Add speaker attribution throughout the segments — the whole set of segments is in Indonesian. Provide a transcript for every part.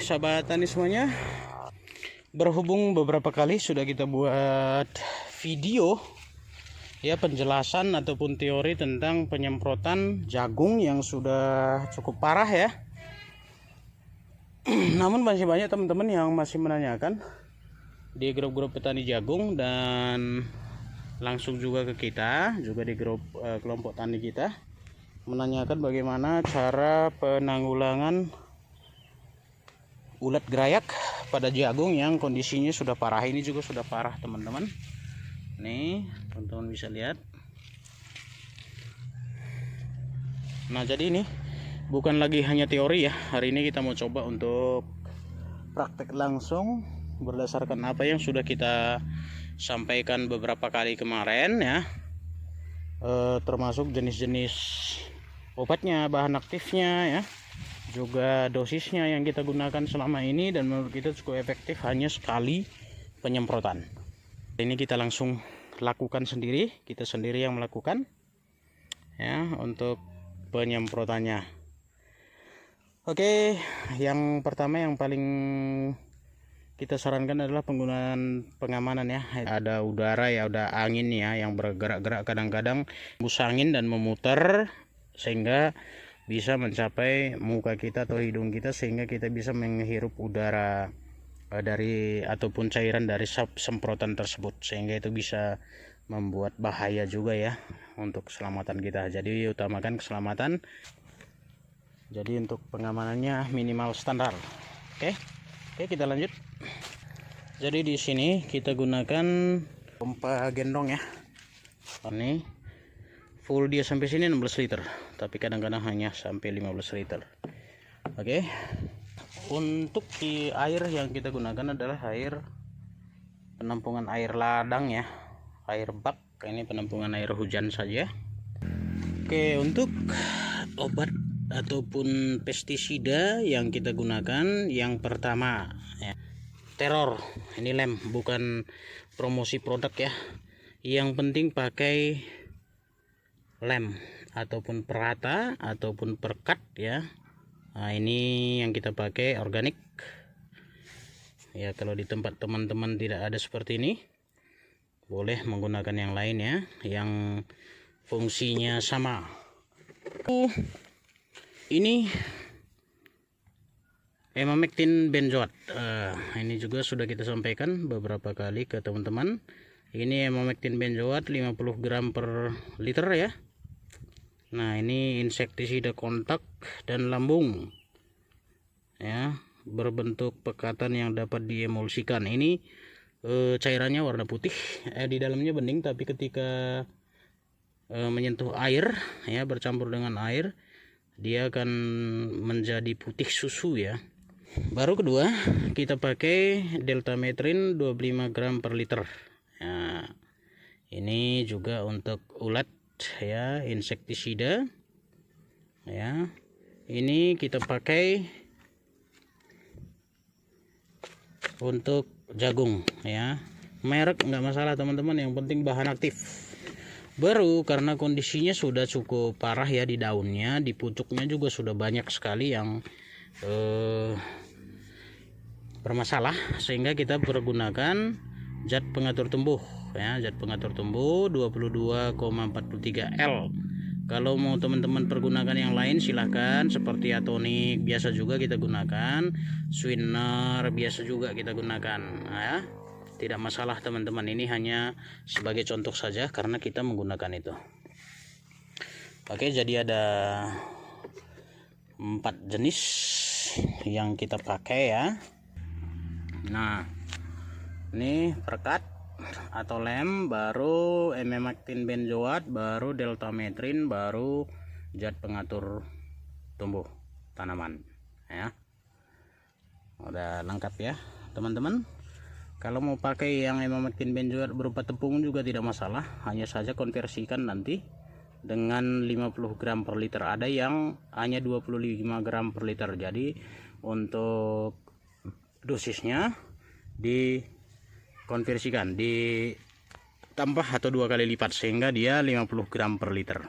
Speaker 1: sahabat tani semuanya, berhubung beberapa kali sudah kita buat video ya penjelasan ataupun teori tentang penyemprotan jagung yang sudah cukup parah ya. Namun masih banyak teman-teman yang masih menanyakan di grup-grup petani jagung dan langsung juga ke kita, juga di grup kelompok tani kita, menanyakan bagaimana cara penanggulangan ulat gerayak pada jagung yang kondisinya sudah parah. Ini juga sudah parah teman-teman. Nih teman-teman bisa lihat. Nah jadi ini bukan lagi hanya teori ya. Hari ini kita mau coba untuk praktek langsung berdasarkan apa yang sudah kita sampaikan beberapa kali kemarin ya. Termasuk jenis-jenis obatnya, bahan aktifnya ya, juga dosisnya yang kita gunakan selama ini, dan menurut kita cukup efektif hanya sekali penyemprotan. Ini kita langsung lakukan sendiri, kita sendiri yang melakukan ya untuk penyemprotannya. Oke, yang pertama yang paling kita sarankan adalah penggunaan pengamanan ya. Ada udara ya, ada angin ya yang bergerak-gerak, kadang-kadang hembus angin dan memutar sehingga bisa mencapai muka kita atau hidung kita, sehingga kita bisa menghirup udara dari ataupun cairan dari semprotan tersebut, sehingga itu bisa membuat bahaya juga ya untuk keselamatan kita. Jadi utamakan keselamatan. Jadi untuk pengamanannya minimal standar. Oke, kita lanjut. Jadi di sini kita gunakan pompa gendong ya. Ini full dia sampai sini 16 liter, tapi kadang-kadang hanya sampai 15 liter. Oke. Untuk di air yang kita gunakan adalah air penampungan air ladang ya, air bak. Ini penampungan air hujan saja. Oke, untuk obat ataupun pestisida yang kita gunakan, yang pertama ya, teror. Ini lem, bukan promosi produk ya. Yang penting pakai lem ataupun perata ataupun perkat ya. Nah, ini yang kita pakai organik ya. Kalau di tempat teman-teman tidak ada seperti ini, boleh menggunakan yang lain ya, yang fungsinya sama. Ini emamectin benzoat. Ini juga sudah kita sampaikan beberapa kali ke teman-teman. Ini emamectin benzoat 50 gram per liter ya. Nah ini insektisida kontak dan lambung ya, berbentuk pekatan yang dapat diemulsikan. Ini cairannya warna putih, di dalamnya bening, tapi ketika menyentuh air ya, bercampur dengan air, dia akan menjadi putih susu ya. Baru kedua kita pakai deltametrin 25 gram per liter ya. Ini juga untuk ulat ya, insektisida ya. Ini kita pakai untuk jagung ya. Merek nggak masalah teman-teman, yang penting bahan aktif. Baru karena kondisinya sudah cukup parah ya, di daunnya, di pucuknya juga sudah banyak sekali yang bermasalah, sehingga kita pergunakan zat pengatur tumbuh ya, zat pengatur tumbuh 22,43 L. Kalau mau teman-teman pergunakan yang lain silahkan, seperti atonik biasa juga kita gunakan, sweetener biasa juga kita gunakan ya. Tidak masalah teman-teman, ini hanya sebagai contoh saja karena kita menggunakan itu. Oke, jadi ada 4 jenis yang kita pakai ya. Nah ini perkat atau lem, baru emamectin benzoat, baru deltametrin, baru zat pengatur tumbuh tanaman ya. Udah lengkap ya teman-teman. Kalau mau pakai yang emamectin benzoat berupa tepung juga tidak masalah, hanya saja konversikan nanti dengan 50 gram per liter. Ada yang hanya 25 gram per liter, jadi untuk dosisnya dikonversikan, ditambah atau 2 kali lipat, sehingga dia 50 gram per liter.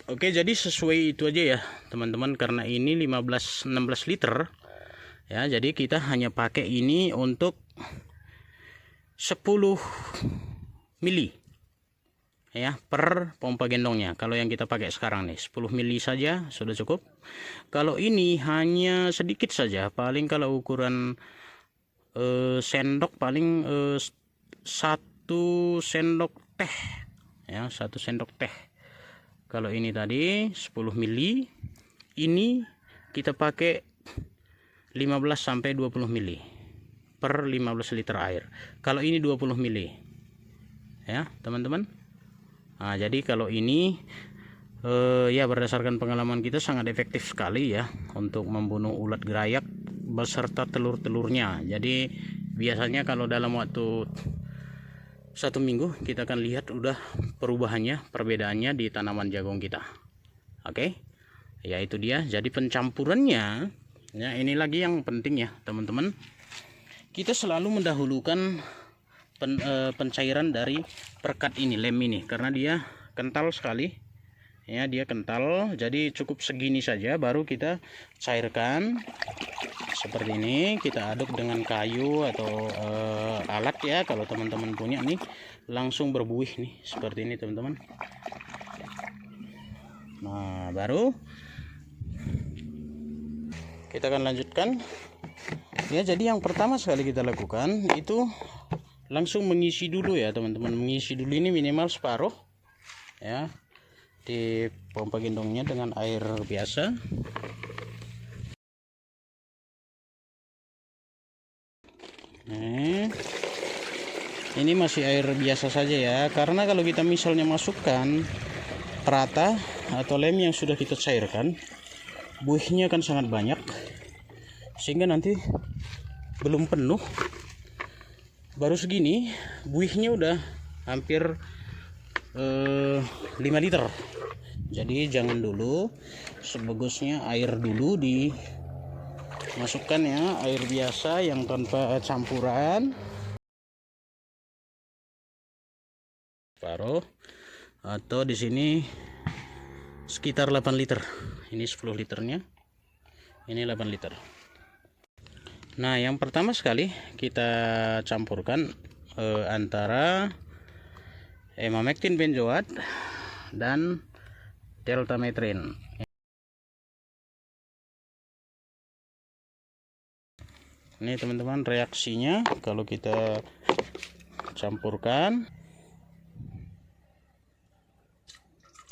Speaker 1: Oke, jadi sesuai itu aja ya teman-teman, karena ini 16 liter Ya, jadi kita hanya pakai ini untuk 10 mili ya per pompa gendongnya. Kalau yang kita pakai sekarang nih 10 mili saja sudah cukup. Kalau ini hanya sedikit saja, paling kalau ukuran sendok paling 1 sendok teh ya, 1 sendok teh. Kalau ini tadi 10 mili, ini kita pakai 15 sampai 20 mili per 15 liter air. Kalau ini 20 mili ya teman-teman. Nah, jadi kalau ini ya berdasarkan pengalaman kita sangat efektif sekali ya untuk membunuh ulat gerayak beserta telur-telurnya. Jadi biasanya kalau dalam waktu 1 minggu kita akan lihat udah perubahannya, perbedaannya di tanaman jagung kita. Oke, ya itu dia. Jadi pencampurannya ya, ini lagi yang penting ya teman-teman, kita selalu mendahulukan pencairan dari perekat ini, lem ini, karena dia kental sekali ya, dia kental. Jadi cukup segini saja baru kita cairkan seperti ini. Kita aduk dengan kayu atau alat ya, kalau teman-teman punya nih, langsung berbuih nih seperti ini teman-teman. Nah, baru kita akan lanjutkan ya. Jadi yang pertama sekali kita lakukan itu langsung mengisi dulu ya teman-teman. Mengisi dulu ini minimal separuh ya di pompa gendongnya dengan air biasa. Ini masih air biasa saja ya, karena kalau kita misalnya masukkan perata atau lem yang sudah kita cairkan, buihnya akan sangat banyak sehingga nanti belum penuh, baru segini buihnya udah hampir 5 liter. Jadi jangan dulu, sebagusnya air dulu dimasukkan ya, air biasa yang tanpa campuran. Paruh atau di sini sekitar 8 liter. Ini 10 liternya. Ini 8 liter. Nah, yang pertama sekali kita campurkan antara emamectin benzoat dan deltametrin. Ini teman-teman reaksinya kalau kita campurkan.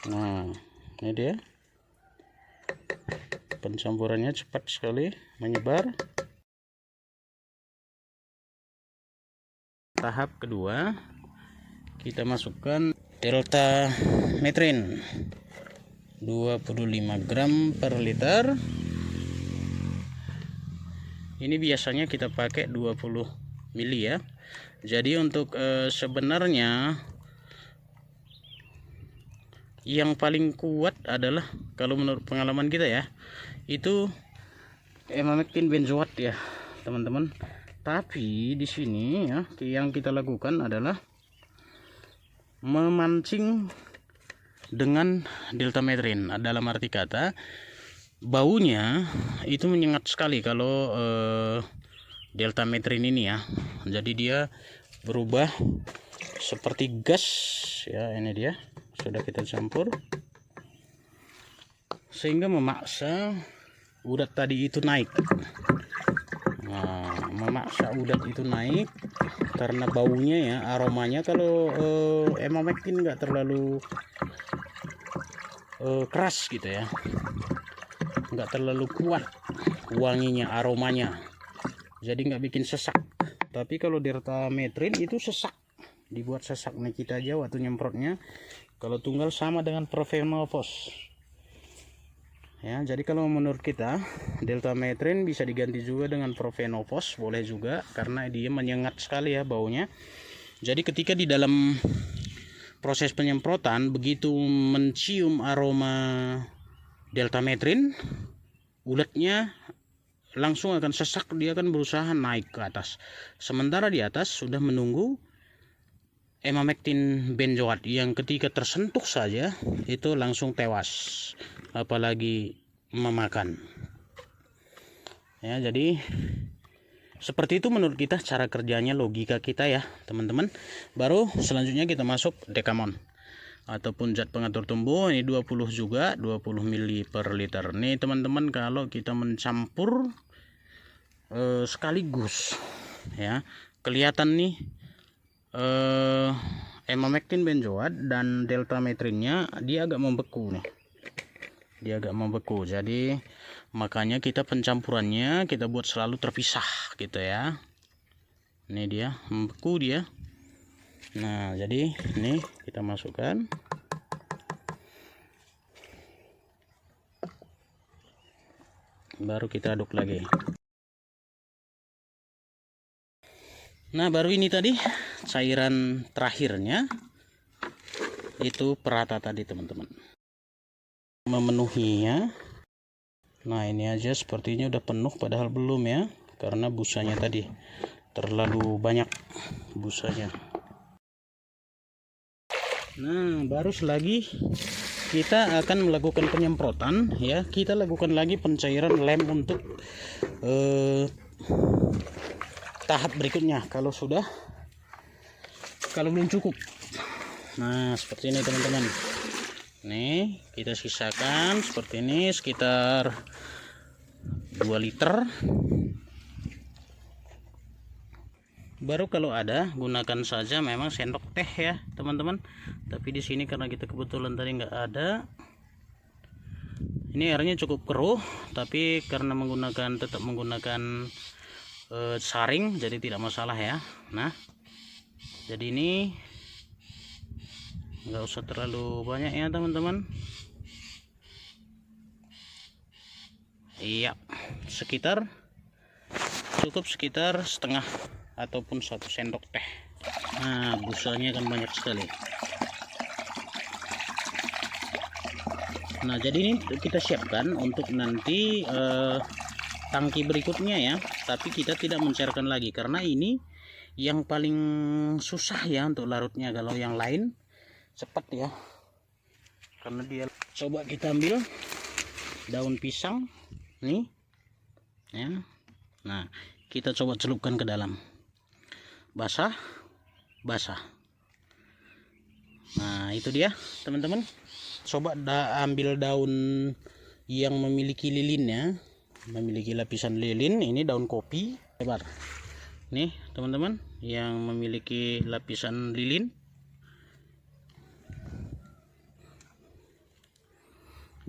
Speaker 1: Nah, ini dia. Pencampurannya cepat sekali menyebar. Tahap kedua, kita masukkan deltametrin 25 gram per liter. Ini biasanya kita pakai 20 mili ya. Jadi untuk sebenarnya yang paling kuat adalah, kalau menurut pengalaman kita ya, itu emamectin benzoat ya teman-teman. Tapi di sini ya, yang kita lakukan adalah memancing dengan deltametrin. Dalam arti kata, baunya itu menyengat sekali kalau deltametrin ini ya. Jadi dia berubah seperti gas ya. Ini dia, sudah kita campur sehingga memaksa udat tadi itu naik. Nah, memaksa udat itu naik karena baunya ya, aromanya. Kalau emamectin nggak terlalu keras gitu ya, nggak terlalu kuat wanginya, aromanya, jadi nggak bikin sesak. Tapi kalau deltametrin itu sesak, dibuat sesak nih kita aja waktu nyemprotnya. Kalau tunggal sama dengan profenofos ya. Jadi kalau menurut kita deltametrin bisa diganti juga dengan profenofos, boleh juga, karena dia menyengat sekali ya baunya. Jadi ketika di dalam proses penyemprotan, begitu mencium aroma deltametrin, ulatnya langsung akan sesak, dia akan berusaha naik ke atas. Sementara di atas sudah menunggu emamectin benzoat yang ketika tersentuh saja itu langsung tewas, apalagi memakan. Ya, jadi seperti itu menurut kita cara kerjanya, logika kita ya teman-teman. Baru selanjutnya kita masuk Dekamon ataupun zat pengatur tumbuh. Ini 20 juga, 20 mili per liter. Nih teman-teman, kalau kita mencampur sekaligus ya, kelihatan nih emamectin benzoat dan deltametrinnya dia agak membeku nih. Dia agak membeku. Jadi makanya kita pencampurannya kita buat selalu terpisah gitu ya. Ini dia membeku dia. Nah, jadi ini kita masukkan. Baru kita aduk lagi. Nah, baru ini tadi cairan terakhirnya itu perata tadi teman-teman. Memenuhinya. Nah, ini aja sepertinya udah penuh padahal belum ya, karena busanya tadi terlalu banyak busanya. Nah, baru selagi kita akan melakukan penyemprotan ya, kita lakukan lagi pencairan lem untuk tahap berikutnya kalau belum cukup. Nah, seperti ini teman-teman. Nih kita sisakan seperti ini sekitar 2 liter. Baru kalau ada gunakan saja memang sendok teh ya teman-teman. Tapi di sini karena kita kebetulan tadi nggak ada, ini airnya cukup keruh, tapi karena tetap menggunakan saring jadi tidak masalah ya. Nah, jadi ini nggak usah terlalu banyak ya teman-teman. Iya, cukup sekitar setengah ataupun 1 sendok teh. Nah, busanya kan banyak sekali. Nah, jadi ini kita siapkan untuk nanti tangki berikutnya ya, tapi kita tidak mencairkan lagi karena ini yang paling susah ya untuk larutnya. Kalau yang lain cepat ya, karena dia. Coba kita ambil daun pisang nih ya. Nah, kita coba celupkan ke dalam, basah. Nah, itu dia teman-teman. Coba ambil daun yang memiliki lilinnya, memiliki lapisan lilin. Ini daun kopi lebar nih teman-teman, yang memiliki lapisan lilin.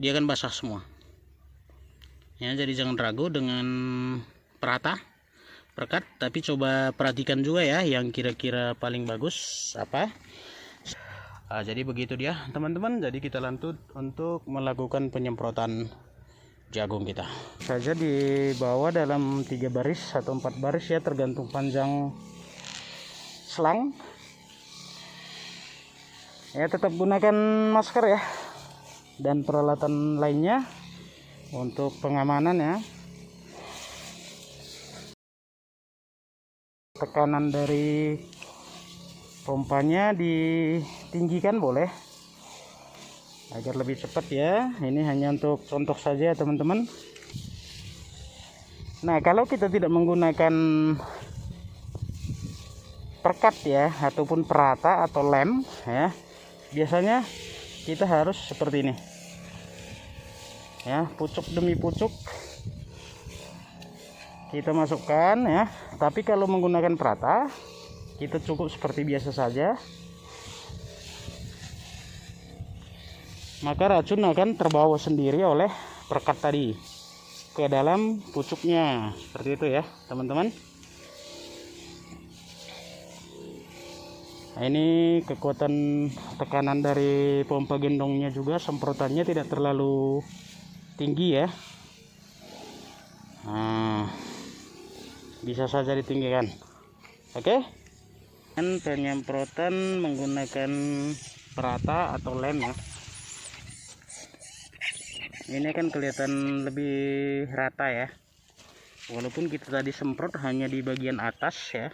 Speaker 1: Dia akan basah semua ya, jadi jangan ragu dengan perekat, tapi coba perhatikan juga ya yang kira-kira paling bagus apa. Jadi begitu dia teman-teman. Jadi kita lanjut untuk melakukan penyemprotan jagung kita saja di bawah dalam 3 baris atau 4 baris ya, tergantung panjang selang ya. Tetap gunakan masker ya dan peralatan lainnya untuk pengamanan ya. Tekanan dari pompanya ditinggikan boleh agar lebih cepat ya. Ini hanya untuk contoh saja teman-teman. Nah, kalau kita tidak menggunakan perekat ya ataupun perata atau lem ya, biasanya kita harus seperti ini ya, pucuk demi pucuk kita masukkan ya. Tapi kalau menggunakan perata kita cukup seperti biasa saja, maka racun akan terbawa sendiri oleh perekat tadi ke dalam pucuknya. Seperti itu ya teman-teman. Nah, ini kekuatan tekanan dari pompa gendongnya juga, semprotannya tidak terlalu tinggi ya. Nah, bisa saja ditinggikan. Oke. Dan penyemprotan menggunakan perata atau lem ya. Ini kan kelihatan lebih rata ya. Walaupun kita tadi semprot hanya di bagian atas ya.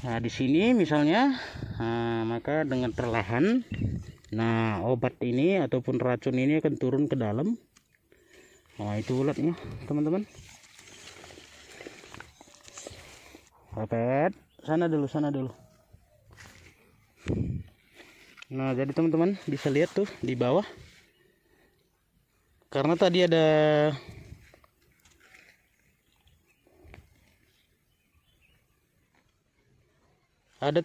Speaker 1: Nah, di sini misalnya, maka dengan perlahan, nah obat ini ataupun racun ini akan turun ke dalam Nah itu ulatnya teman-teman. Pepet, sana dulu. Nah jadi teman-teman bisa lihat tuh di bawah, karena tadi ada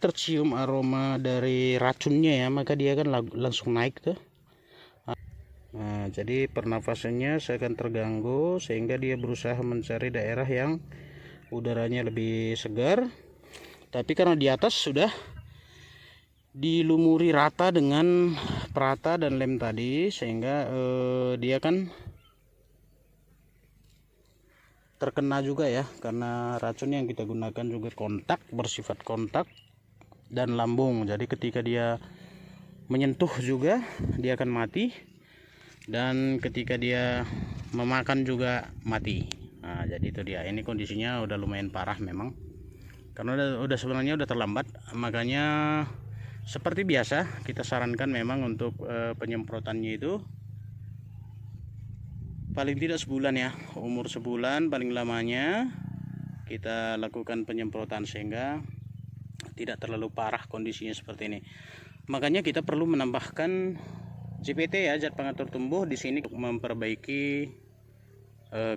Speaker 1: tercium aroma dari racunnya ya, maka dia kan langsung naik tuh. Nah jadi pernafasannya akan terganggu, sehingga dia berusaha mencari daerah yang udaranya lebih segar. Tapi karena di atas sudah dilumuri rata dengan perata dan lem tadi, sehingga dia kan terkena juga ya, karena racun yang kita gunakan juga bersifat kontak dan lambung. Jadi ketika dia menyentuh juga dia akan mati, dan ketika dia memakan juga mati. Nah jadi itu dia, ini kondisinya udah lumayan parah memang, karena udah sebenarnya udah terlambat. Makanya seperti biasa kita sarankan memang untuk penyemprotannya itu paling tidak sebulan ya, umur sebulan paling lamanya kita lakukan penyemprotan, sehingga tidak terlalu parah kondisinya seperti ini. Makanya kita perlu menambahkan ZPT ya, zat pengatur tumbuh di sini untuk memperbaiki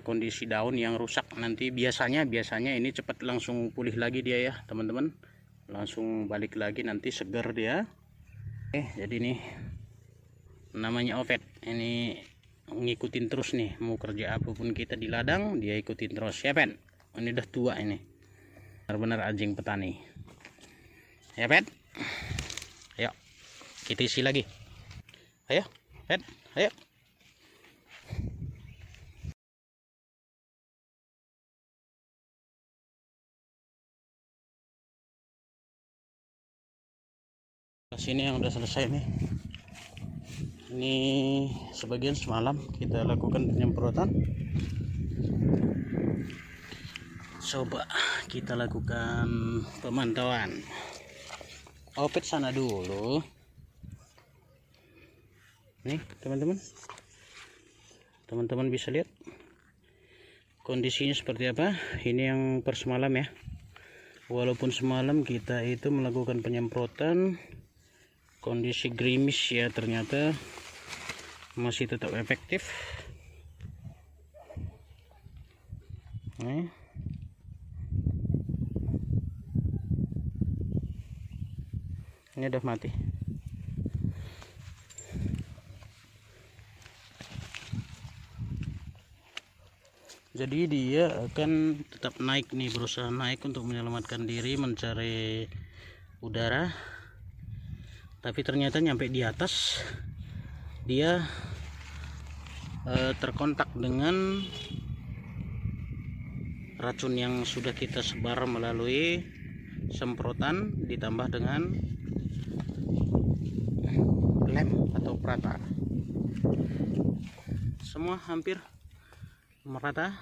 Speaker 1: kondisi daun yang rusak. Nanti biasanya ini cepat langsung pulih lagi dia ya teman-teman, langsung balik lagi, nanti segar dia. Jadi nih namanya Ovet, ini ngikutin terus nih, mau kerja apapun kita di ladang dia ikutin terus ya Pen. Ini udah tua, ini benar-benar anjing petani ya Pen. Ayo kita isi lagi, ayo Pen, ayo. Sini yang udah selesai nih, ini sebagian semalam kita lakukan penyemprotan. Coba kita lakukan pemantauan. Ovet sana dulu nih teman-teman bisa lihat kondisinya seperti apa. Ini yang per semalam ya, walaupun semalam kita itu melakukan penyemprotan, kondisi gerimis ya, ternyata masih tetap efektif. Ini udah mati. Jadi dia akan tetap naik nih, berusaha naik untuk menyelamatkan diri, mencari udara. Tapi ternyata nyampe di atas dia terkontak dengan racun yang sudah kita sebar melalui semprotan, ditambah dengan lem atau perata. Semua hampir merata.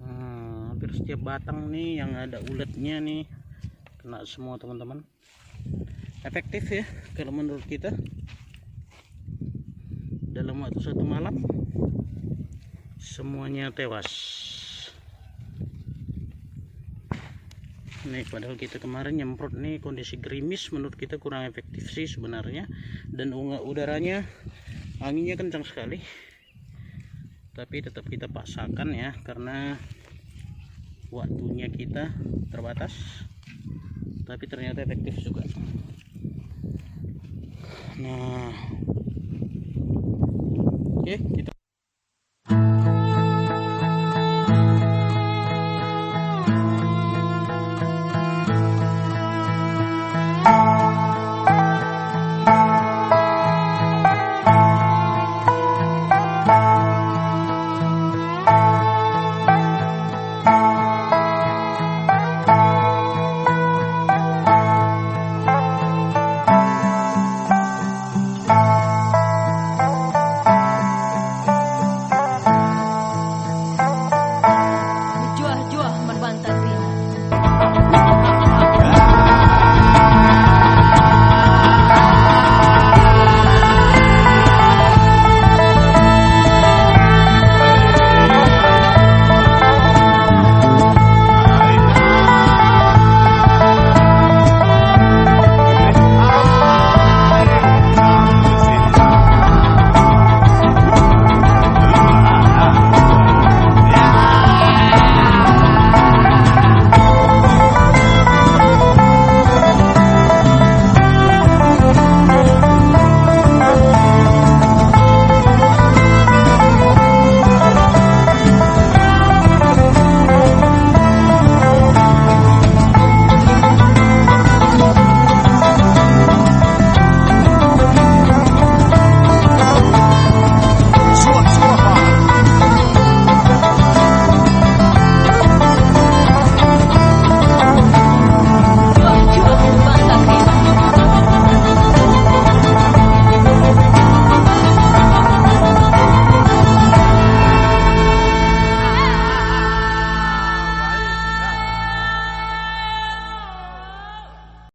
Speaker 1: Hampir setiap batang nih yang ada uletnya nih kena semua teman-teman. Efektif ya kalau menurut kita. Dalam waktu 1 malam semuanya tewas. Nih padahal kita kemarin nyemprot nih, kondisi gerimis menurut kita kurang efektif sih sebenarnya, dan udaranya anginnya kencang sekali. Tapi tetap kita paksakan ya, karena waktunya kita terbatas. Tapi ternyata efektif juga. Nah, oke kita